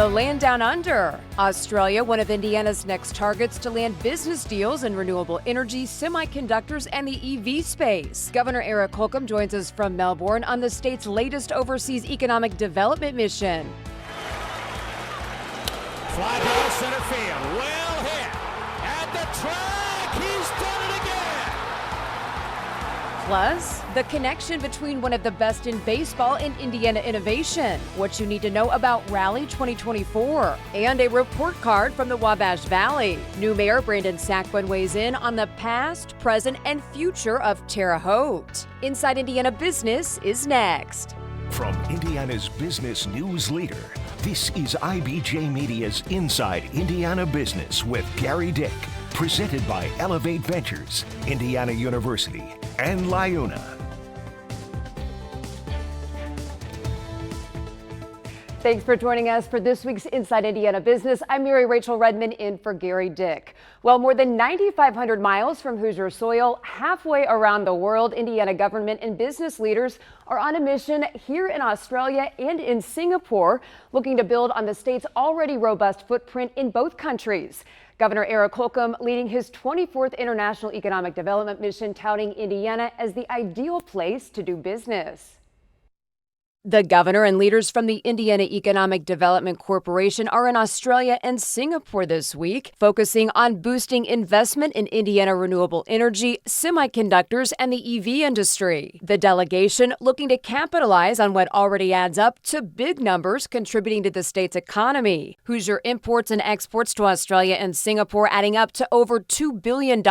The land down under. Australia, one of Indiana's next targets to land business deals in renewable energy, semiconductors, and the EV space. Governor Eric Holcomb joins us from Melbourne on the state's latest overseas economic development mission. Fly ball center field, well hit. At the track, he's done it again. Plus, the connection between one of the best in baseball and Indiana innovation, what you need to know about Rally 2024, and a report card from the Wabash Valley. New Mayor Brandon Sakbun weighs in on the past, present, and future of Terre Haute. Inside Indiana Business is next. From Indiana's business news leader, this is IBJ Media's Inside Indiana Business with Gary Dick, presented by Elevate Ventures, Indiana University, and LIUNA. Thanks for joining us for this week's Inside Indiana Business. I'm Mary Rachel Redmond in for Gary Dick. Well, more than 9,500 miles from Hoosier soil, halfway around the world, Indiana government and business leaders are on a mission here in Australia and in Singapore, looking to build on the state's already robust footprint in both countries. Governor Eric Holcomb leading his 24th International Economic Development Mission, touting Indiana as the ideal place to do business. The governor and leaders from the Indiana Economic Development Corporation are in Australia and Singapore this week, focusing on boosting investment in Indiana renewable energy, semiconductors, and the EV industry. The delegation looking to capitalize on what already adds up to big numbers contributing to the state's economy. Hoosier imports and exports to Australia and Singapore adding up to over $2 billion.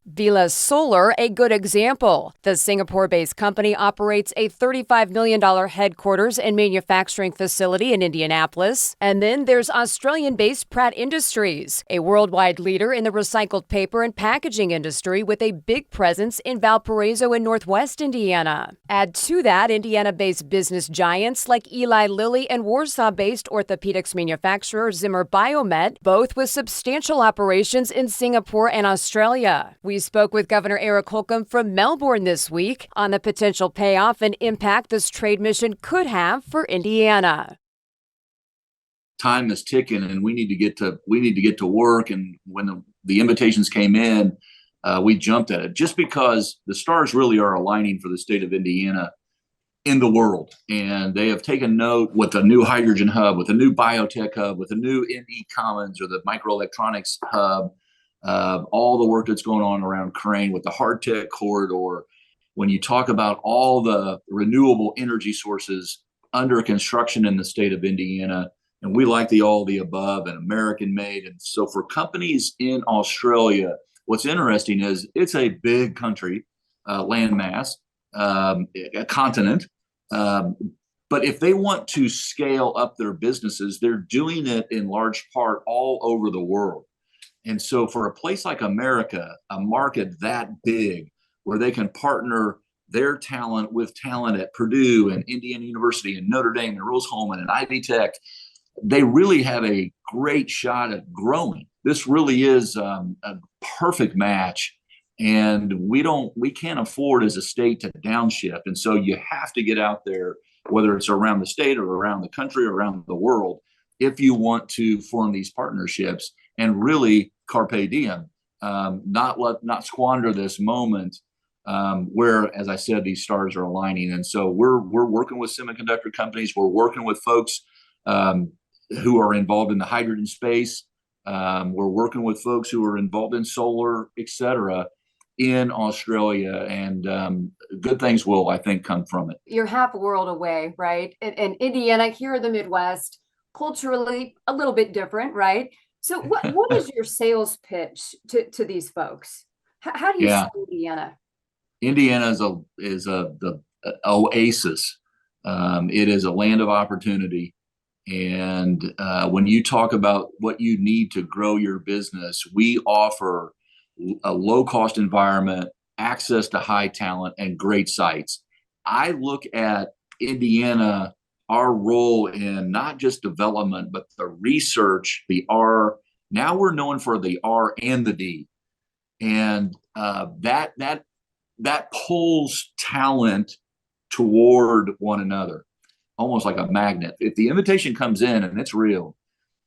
Vila Solar, a good example. The Singapore-based company operates a $35 million headquarters and manufacturing facility in Indianapolis. And then there's Australian-based Pratt Industries, a worldwide leader in the recycled paper and packaging industry with a big presence in Valparaiso in Northwest Indiana. Add to that Indiana-based business giants like Eli Lilly and Warsaw-based orthopedics manufacturer Zimmer Biomet, both with substantial operations in Singapore and Australia. We spoke with Governor Eric Holcomb from Melbourne this week on the potential payoff and impact this trade mission could have for Indiana. Time is ticking, and we need to get to work. And when the invitations came in, we jumped at it, just because the stars really are aligning for the state of Indiana in the world. And they have taken note with a new hydrogen hub, with a new biotech hub, with a new ME Commons or the microelectronics hub, all the work that's going on around Crane with the hard tech corridor. When you talk about all the renewable energy sources under construction in the state of Indiana, and we like all the above and American made. And so for companies in Australia, what's interesting is it's a big country, landmass, a continent. But if they want to scale up their businesses, they're doing it in large part all over the world. And so for a place like America, a market that big, where they can partner their talent with talent at Purdue and Indiana University and Notre Dame and Rose-Hulman and Ivy Tech, they really have a great shot at growing. This really is a perfect match, and we can't afford as a state to downshift. And so you have to get out there, whether it's around the state or around the country or around the world, if you want to form these partnerships and really carpe diem, not squander this moment. Where, as I said, these stars are aligning. And so we're working with semiconductor companies. We're working with folks who are involved in the hydrogen space. We're working with folks who are involved in solar, et cetera, in Australia. And good things will, I think, come from it. You're half a world away, right? And Indiana, here in the Midwest, culturally a little bit different, right? So what is your sales pitch to these folks? How do you sell Indiana? Indiana is the oasis. It is a land of opportunity. And when you talk about what you need to grow your business, we offer a low-cost environment, access to high talent, and great sites. I look at Indiana, our role in not just development, but the research, the R. Now we're known for the R and the D. And that pulls talent toward one another. almost like a magnet. If the invitation comes in and it's real,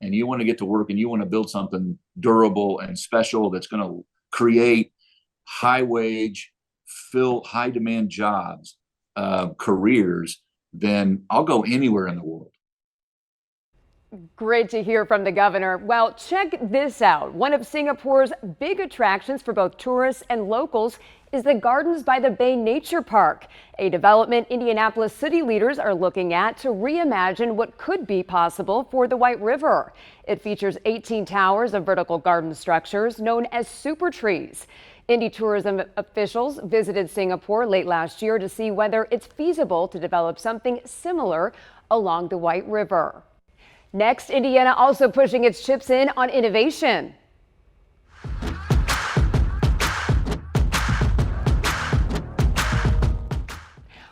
and you want to get to work and you want to build something durable and special that's going to create high wage, fill high demand jobs, careers, then I'll go anywhere in the world. Great to hear from the governor. Well, check this out. One of Singapore's big attractions for both tourists and locals is the Gardens by the Bay Nature Park, a development Indianapolis city leaders are looking at to reimagine what could be possible for the White River. It features 18 towers of vertical garden structures known as super trees. Indy tourism officials visited Singapore late last year to see whether it's feasible to develop something similar along the White River. Next, Indiana also pushing its chips in on innovation.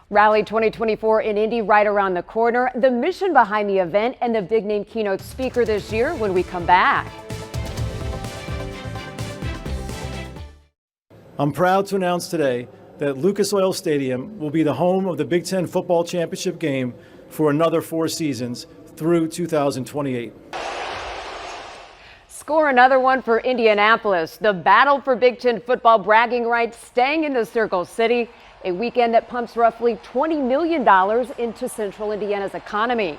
Rally 2024 in Indy right around the corner. The mission behind the event and the big name keynote speaker this year when we come back. I'm proud to announce today that Lucas Oil Stadium will be the home of the Big Ten Football Championship game for another 4 seasons through 2028. Score another one for Indianapolis. The battle for Big Ten football bragging rights staying in the Circle City, a weekend that pumps roughly $20 million into central Indiana's economy.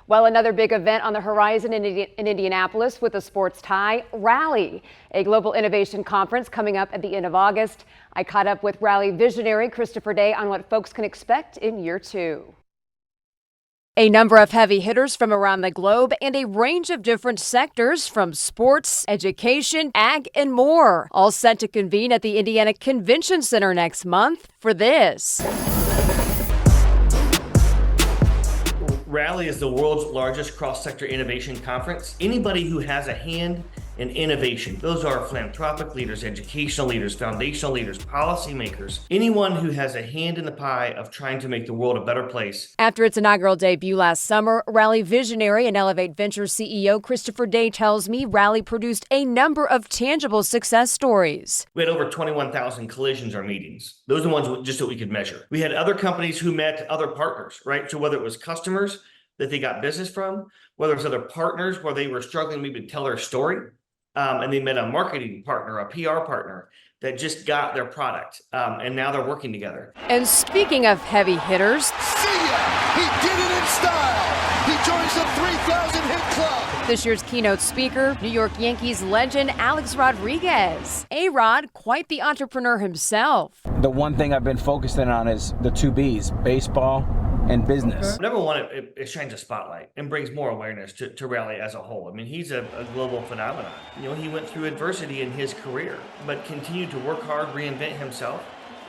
Well, another big event on the horizon in Indianapolis with a sports tie, Rally, a global innovation conference coming up at the end of August. I caught up with Rally visionary Christopher Day on what folks can expect in year 2. A number of heavy hitters from around the globe and a range of different sectors from sports, education, ag, and more, all set to convene at the Indiana Convention Center next month for this. Rally is the world's largest cross-sector innovation conference. Anybody who has a hand in innovation, those are philanthropic leaders, educational leaders, foundational leaders, policymakers, anyone who has a hand in the pie of trying to make the world a better place. After its inaugural debut last summer, Rally visionary and Elevate Ventures CEO Christopher Day tells me Rally produced a number of tangible success stories. We had over 21,000 collisions or meetings. Those are the ones just that we could measure. We had other companies who met other partners, right? So whether it was customers that they got business from, whether it was other partners where they were struggling maybe to tell their story, and they met a marketing partner, a PR partner that just got their product, and now they're working together. And speaking of heavy hitters, see ya! He did it in style! He joins the 3,000 hit club! This year's keynote speaker, New York Yankees legend Alex Rodriguez. A-Rod, quite the entrepreneur himself. The one thing I've been focusing on is the 2 B's, baseball and business. Number one, it shines a spotlight and brings more awareness to Rally as a whole. I mean, he's a global phenomenon. You know, he went through adversity in his career, but continued to work hard, reinvent himself.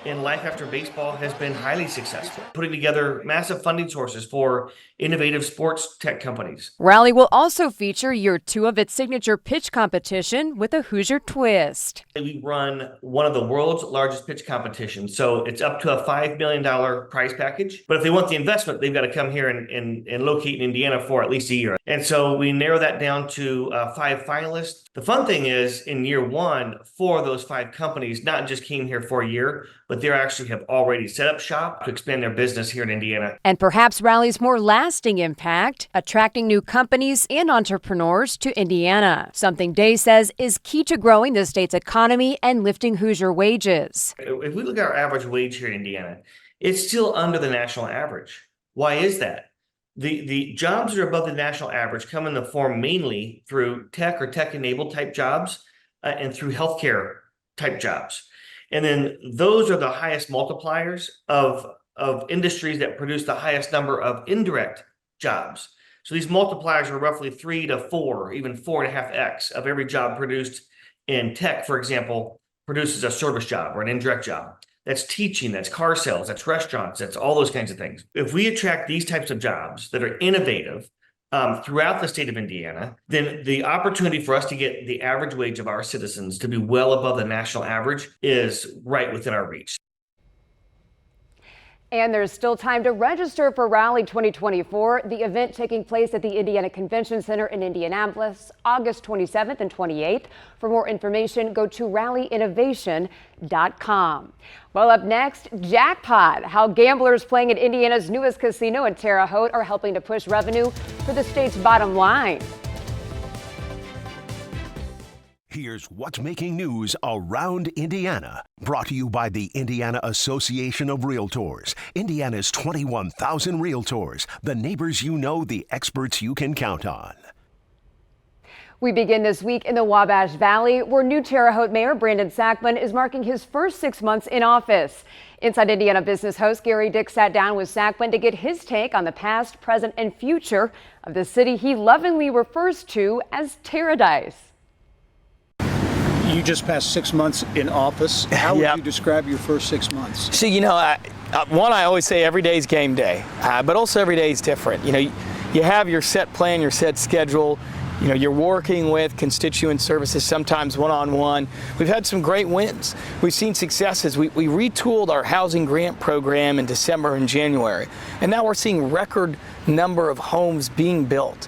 And life after baseball has been highly successful, putting together massive funding sources for innovative sports tech companies. Rally will also feature year 2 of its signature pitch competition with a Hoosier twist. We run one of the world's largest pitch competitions, so it's up to a $5 million prize package. But if they want the investment, they've got to come here and locate in Indiana for at least a year. And so we narrow that down to 5 finalists. The fun thing is, in year 1, 4 of those 5 companies not just came here for a year, but they actually have already set up shop to expand their business here in Indiana. And perhaps Rally's more lasting impact, attracting new companies and entrepreneurs to Indiana, something Day says is key to growing the state's economy and lifting Hoosier wages. If we look at our average wage here in Indiana, it's still under the national average. Why is that? The jobs that are above the national average come in the form mainly through tech or tech-enabled type jobs and through healthcare type jobs. And then those are the highest multipliers of industries that produce the highest number of indirect jobs. So these multipliers are roughly 3 to 4, even 4.5x of every job produced in tech, for example, produces a service job or an indirect job. That's teaching, that's car sales, that's restaurants, that's all those kinds of things. If we attract these types of jobs that are innovative throughout the state of Indiana, then the opportunity for us to get the average wage of our citizens to be well above the national average is right within our reach. And there's still time to register for Rally 2024, the event taking place at the Indiana Convention Center in Indianapolis, August 27th and 28th. For more information, go to rallyinnovation.com. Well, up next, Jackpot, how gamblers playing at Indiana's newest casino in Terre Haute are helping to push revenue for the state's bottom line. Here's what's making news around Indiana. Brought to you by the Indiana Association of Realtors. Indiana's 21,000 realtors. The neighbors you know, the experts you can count on. We begin this week in the Wabash Valley, where new Terre Haute Mayor Brandon Sakbun is marking his first 6 months in office. Inside Indiana Business host Gary Dick sat down with Sakbun to get his take on the past, present, and future of the city he lovingly refers to as Terradise. You just passed 6 months in office. How would you describe your first 6 months? So, I always say every day is game day, but also every day is different. You have your set plan, your set schedule. You're working with constituent services, sometimes one-on-one. We've had some great wins. We've seen successes. We retooled our housing grant program in December and January, and now we're seeing record number of homes being built.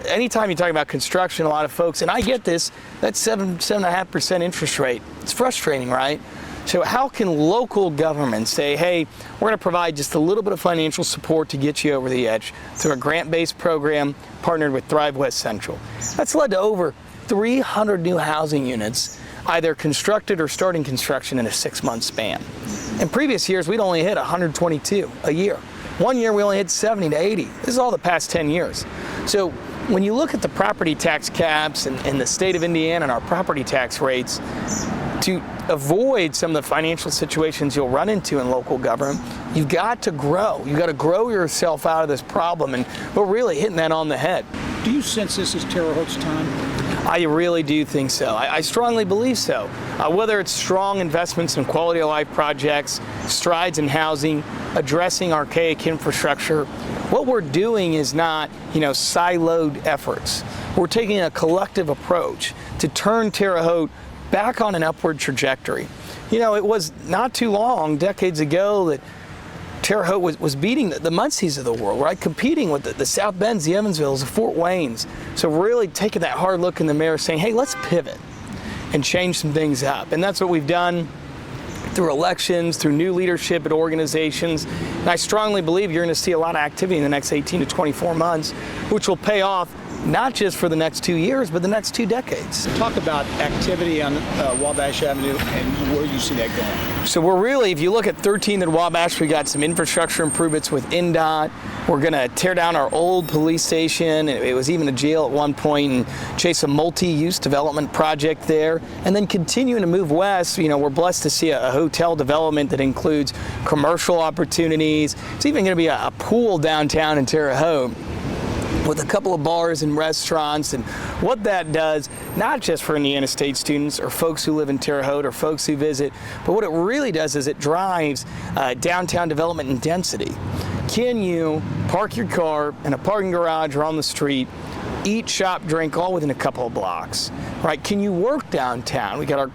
Anytime you talk about construction, a lot of folks, and I get this, that's 7.5% interest rate. It's frustrating, right? So how can local governments say, hey, we're going to provide just a little bit of financial support to get you over the edge through a grant-based program partnered with Thrive West Central? That's led to over 300 new housing units, either constructed or starting construction in a 6-month span. In previous years, we'd only hit 122 a year. 1 year, we only hit 70 to 80. This is all the past 10 years. So when you look at the property tax caps and the state of Indiana and our property tax rates, to avoid some of the financial situations you'll run into in local government, you've got to grow. You've got to grow yourself out of this problem, and we're really hitting that on the head. Do you sense this is Terre Haute's time? I really do think so. I strongly believe so. Whether it's strong investments in quality of life projects, strides in housing, addressing archaic infrastructure, what we're doing is not, siloed efforts. We're taking a collective approach to turn Terre Haute back on an upward trajectory. It was not too long, decades ago, that Terre Haute was beating the Muncie's of the world, right? Competing with the South Bends, the Evansvilles, the Fort Waynes. So really taking that hard look in the mirror, saying, hey, let's pivot and change some things up. And that's what we've done through elections, through new leadership at organizations. And I strongly believe you're going to see a lot of activity in the next 18 to 24 months, which will pay off not just for the next 2 years, but the next 2 decades. Talk about activity on Wabash Avenue and where you see that going. So we're really, if you look at 13th and Wabash, we got some infrastructure improvements with INDOT. We're going to tear down our old police station. It was even a jail at one point, and chase a multi-use development project there. And then continuing to move west, we're blessed to see a hotel development that includes commercial opportunities. It's even going to be a pool downtown in Terre Haute, with a couple of bars and restaurants. And what that does, not just for Indiana State students or folks who live in Terre Haute or folks who visit, but what it really does is it drives downtown development and density. Can you park your car in a parking garage or on the street, eat, shop, drink, all within a couple of blocks, right? Can you work downtown? We got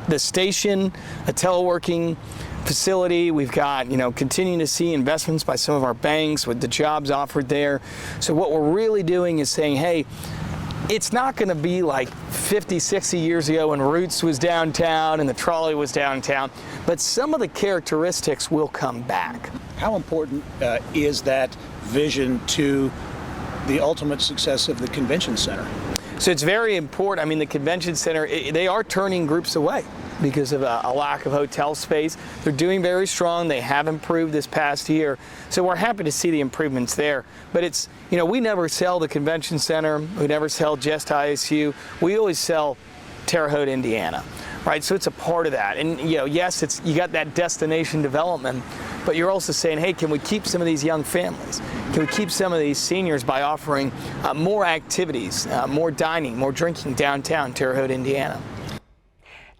the station, a teleworking facility. We've got, continuing to see investments by some of our banks with the jobs offered there. So what we're really doing is saying, hey, it's not going to be like 50, 60 years ago when Roots was downtown and the trolley was downtown, but some of the characteristics will come back. How important is that vision to the ultimate success of the convention center? So it's very important. The convention center, they are turning groups away because of a lack of hotel space. They're doing very strong. They have improved this past year. So we're happy to see the improvements there. But it's, we never sell the convention center. We never sell just ISU. We always sell Terre Haute, Indiana, right? So it's a part of that. And, yes, you got that destination development, but you're also saying, hey, can we keep some of these young families? Can we keep some of these seniors by offering more activities, more dining, more drinking downtown Terre Haute, Indiana?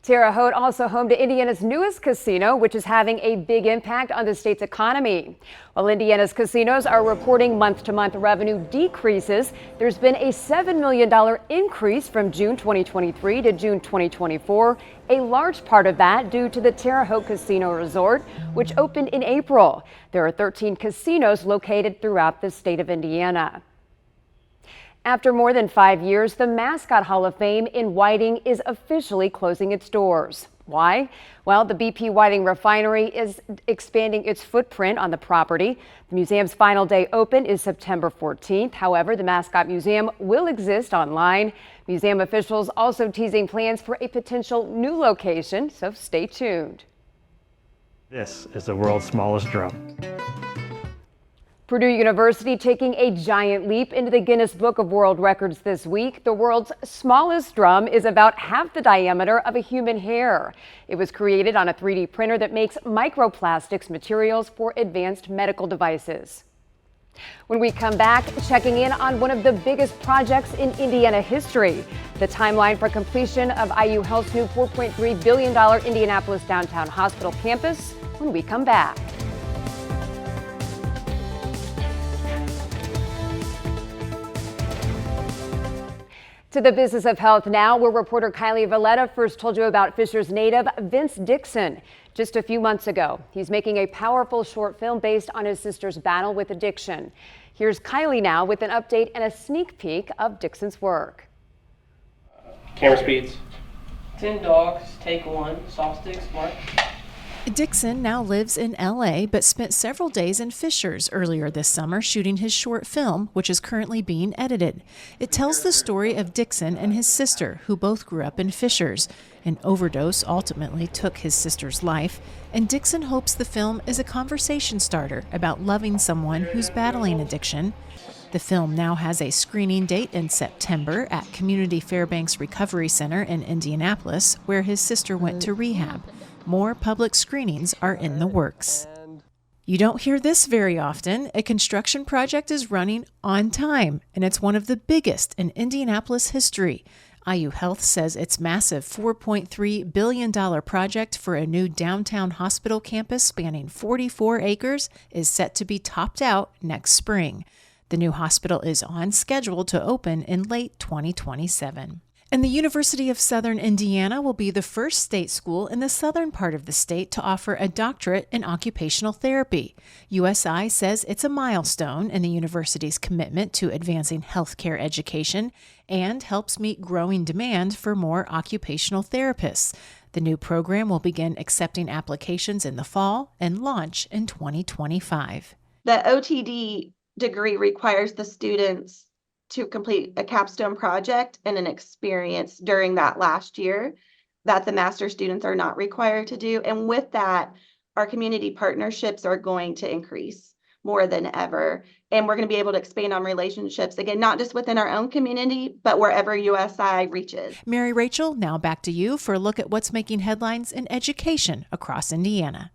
Terre Haute, also home to Indiana's newest casino, which is having a big impact on the state's economy. While Indiana's casinos are reporting month-to-month revenue decreases, there's been a $7 million increase from June 2023 to June 2024, a large part of that due to the Terre Haute Casino Resort, which opened in April. There are 13 casinos located throughout the state of Indiana. After more than 5 years, the Mascot Hall of Fame in Whiting is officially closing its doors. Why? Well, the BP Whiting refinery is expanding its footprint on the property. The museum's final day open is September 14th. However, the Mascot Museum will exist online. Museum officials also teasing plans for a potential new location, so stay tuned. This is the world's smallest drum. Purdue University taking a giant leap into the Guinness Book of World Records this week. The world's smallest drum is about half the diameter of a human hair. It was created on a 3D printer that makes microplastics materials for advanced medical devices. When we come back, checking in on one of the biggest projects in Indiana history, the timeline for completion of IU Health's new $4.3 billion Indianapolis downtown hospital campus when we come back. To the business of health now, where reporter Kylie Valletta first told you about Fishers native Vince Dixon. Just a few months ago, he's making a powerful short film based on his sister's battle with addiction. Here's Kylie now with an update and a sneak peek of Dixon's work. Camera speeds. 10 dogs, take 1, soft sticks, mark. Dixon now lives in LA, but spent several days in Fishers earlier this summer shooting his short film, which is currently being edited. It tells the story of Dixon and his sister, who both grew up in Fishers. An overdose ultimately took his sister's life, and Dixon hopes the film is a conversation starter about loving someone who's battling addiction. The film now has a screening date in September at Community Fairbanks Recovery Center in Indianapolis, where his sister went to rehab. More public screenings are in the works. You don't hear this very often. A construction project is running on time, and it's one of the biggest in Indianapolis history. IU Health says its massive $4.3 billion project for a new downtown hospital campus spanning 44 acres is set to be topped out next spring. The new hospital is on schedule to open in late 2027. And the University of Southern Indiana will be the first state school in the southern part of the state to offer a doctorate in occupational therapy. USI says it's a milestone in the university's commitment to advancing healthcare education and helps meet growing demand for more occupational therapists. The new program will begin accepting applications in the fall and launch in 2025. The OTD degree requires the students to complete a capstone project and an experience during that last year that the master students are not required to do. And with that, our community partnerships are going to increase more than ever. And we're going to be able to expand on relationships, again, not just within our own community, but wherever USI reaches. Mary Rachel, now back to you for a look at what's making headlines in education across Indiana.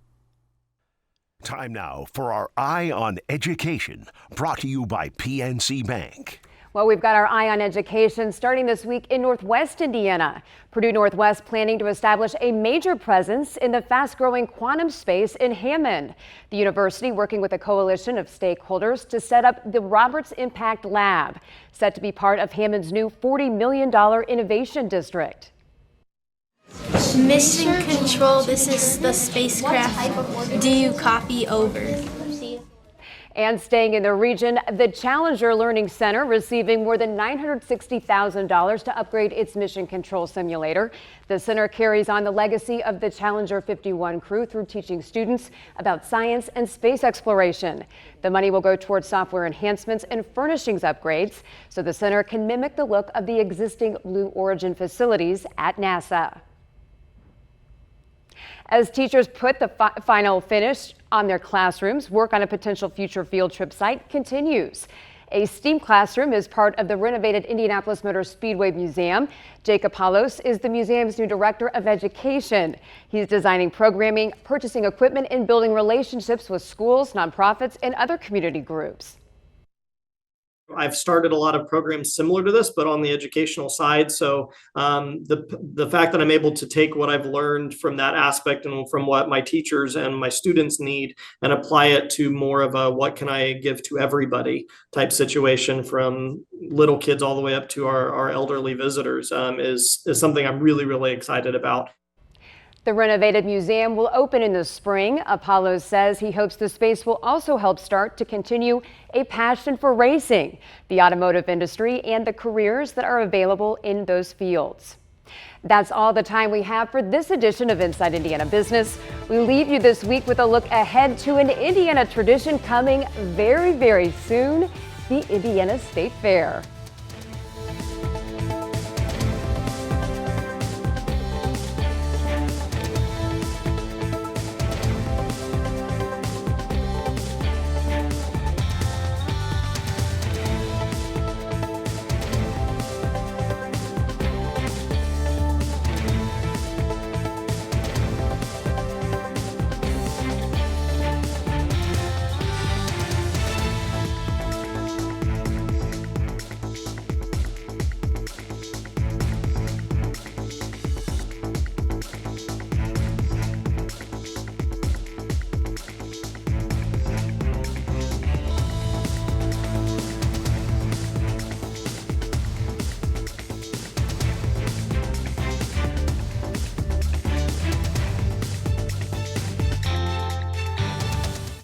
Time now for our Eye on Education, brought to you by PNC Bank. Well, we've got our eye on education starting this week in Northwest Indiana. Purdue Northwest planning to establish a major presence in the fast-growing quantum space in Hammond. The university working with a coalition of stakeholders to set up the Roberts Impact Lab, set to be part of Hammond's new $40 million innovation district. Mission control, this is the spacecraft. Do you copy over? And staying in the region, the Challenger Learning Center receiving more than $960,000 to upgrade its mission control simulator. The center carries on the legacy of the Challenger 51 crew through teaching students about science and space exploration. The money will go towards software enhancements and furnishings upgrades so the center can mimic the look of the existing Blue Origin facilities at NASA. As teachers put the final finish on their classrooms, work on a potential future field trip site continues. A STEAM classroom is part of the renovated Indianapolis Motor Speedway Museum. Jacob Palos is the museum's new director of education. He's designing programming, purchasing equipment, and building relationships with schools, nonprofits, and other community groups. I've started a lot of programs similar to this, but on the educational side. So the fact that I'm able to take what I've learned from that aspect and from what my teachers and my students need and apply it to more of a what can I give to everybody type situation, from little kids all the way up to our elderly visitors, is something I'm really, really excited about. The renovated museum will open in the spring. Apollo says he hopes the space will also help start to continue a passion for racing, the automotive industry, and the careers that are available in those fields. That's all the time we have for this edition of Inside Indiana Business. We leave you this week with a look ahead to an Indiana tradition coming very, very soon, the Indiana State Fair.